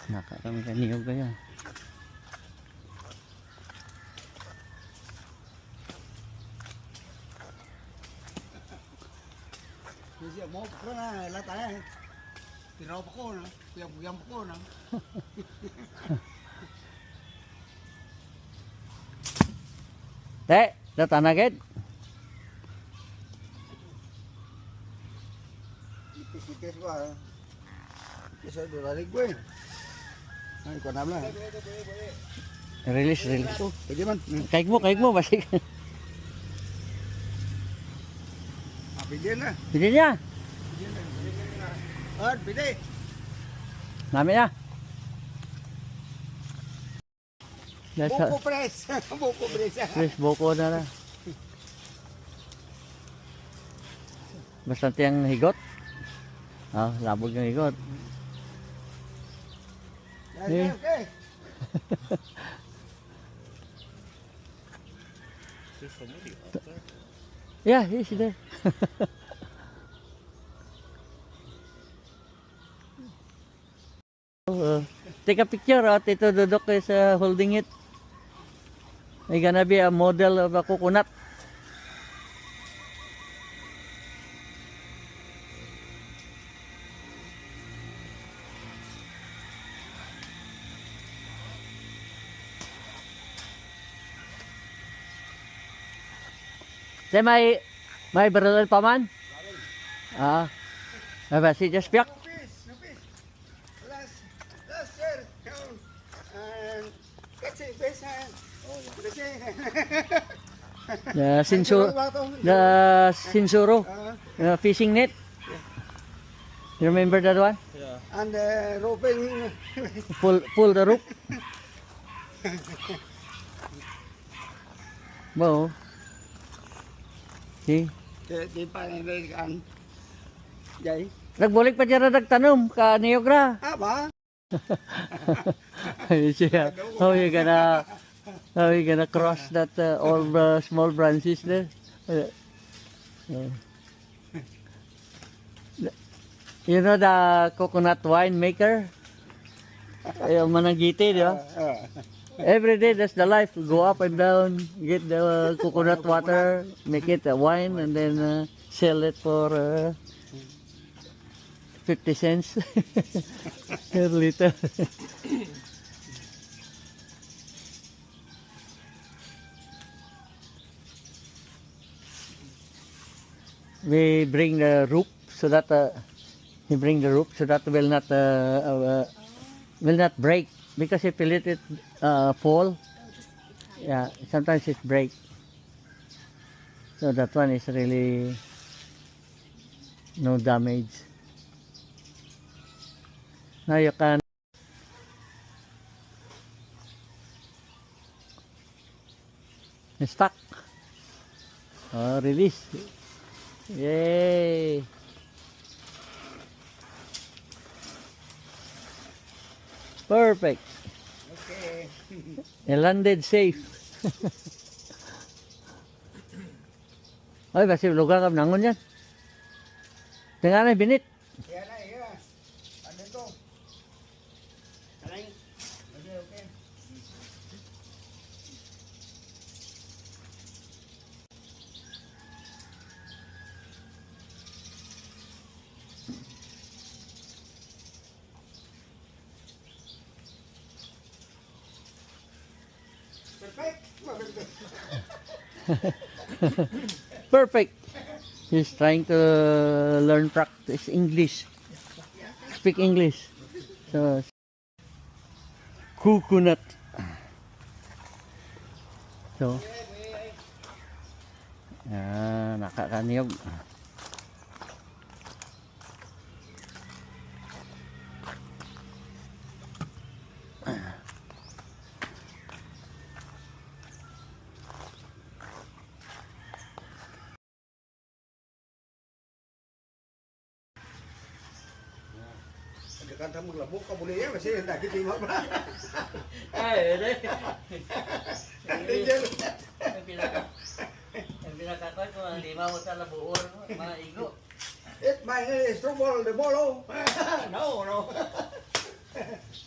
Naka kami kaniyog kaya. Kasi mo pa na latay. Tiraw pa ko na, puyang pa ko na. Te, data na gid. Ipis-ipis ko ah. Isa dolalig ko eh. Ay, ko na lang. Release. Oh, pwede man. Kaig mo basik. Pwede na. Pili niya. Pwede. Nami na. Buko press. Buko press. Please, boko na na. Bastante ang higot. Ah, labog yung higot. Okay, okay. Yeah, he's there. Take a picture at Tito Dudok is holding it. It's gonna be a model of a coconut. Say may barrel pa man? Ah. Aba si just piak. Last year, count. And that's it, best hand. The Sinsuro fishing net. You remember that one? Yeah. And the roping. Pull the rope. Wow. See? Di pa nililikan. Jay. Nagbulik pa dyan na nagtanom ka Neogra. Ba? How you gonna cross that all the small branches there? You know the coconut wine maker? Yung mananggiti, di ba? Every day that's the life. Go up and down, get the coconut water, make it a wine, and then sell it for 50 cents per liter. We bring the rope so that will not break, because if you let it fall, yeah, sometimes it break. So that one is really no damage. Now you can stuck. Release. Yay! Perfect. Okay. It landed safe. Ay, basi lugar ka nangon yan. Tingnan na binit. Yan na, yan. Ano ito? Alay. Okay, okay. Perfect. Perfect. He's trying to learn practice English. Speak English. So, coconut. So, nakakaniyog. Kanta mo labok ka muli yan kasi nakikita mo ba? Ay, hindi. Angel. Ang pinakakot ko, ang lima mo sa labuor, mga igo. It might trouble the bolo. No, no.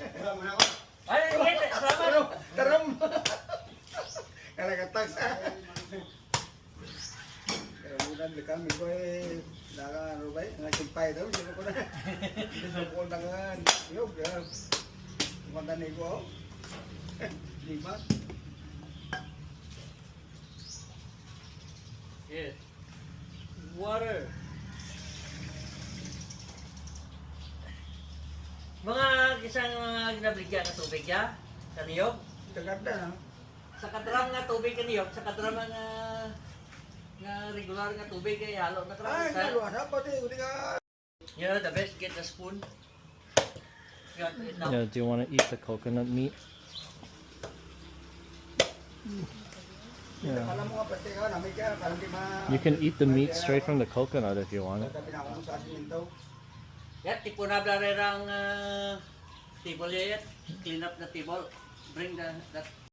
Salamat ako. Ay, sige, salamat. Taram! Kalagatas ha. Kaya muna di kami ko ano ba nagsimpay daw. Sino ko na. Sino ko na nga. Yog. Kumanda ni ko. Di ba? Yes. Water. Mga isang mga ginabigyan na tubig ya, kaniyog. Kaganda ha. Sa kadram nga tubig kaniyog, sa kadram nga regular nga tubig ay halo na Ay, kadram. naluwas ha. Pati, hindi ka. Yeah, the best get the spoon. Got it now. Yeah, do you want to eat the coconut meat? Yeah. Alam mo nga, pati ka, namay ka, parang di ma... You can eat the meat straight from the coconut if you want it. Sabi na ako sa asin daw. Yat, tipo na blarerang table yet. Clean up the table. Bring that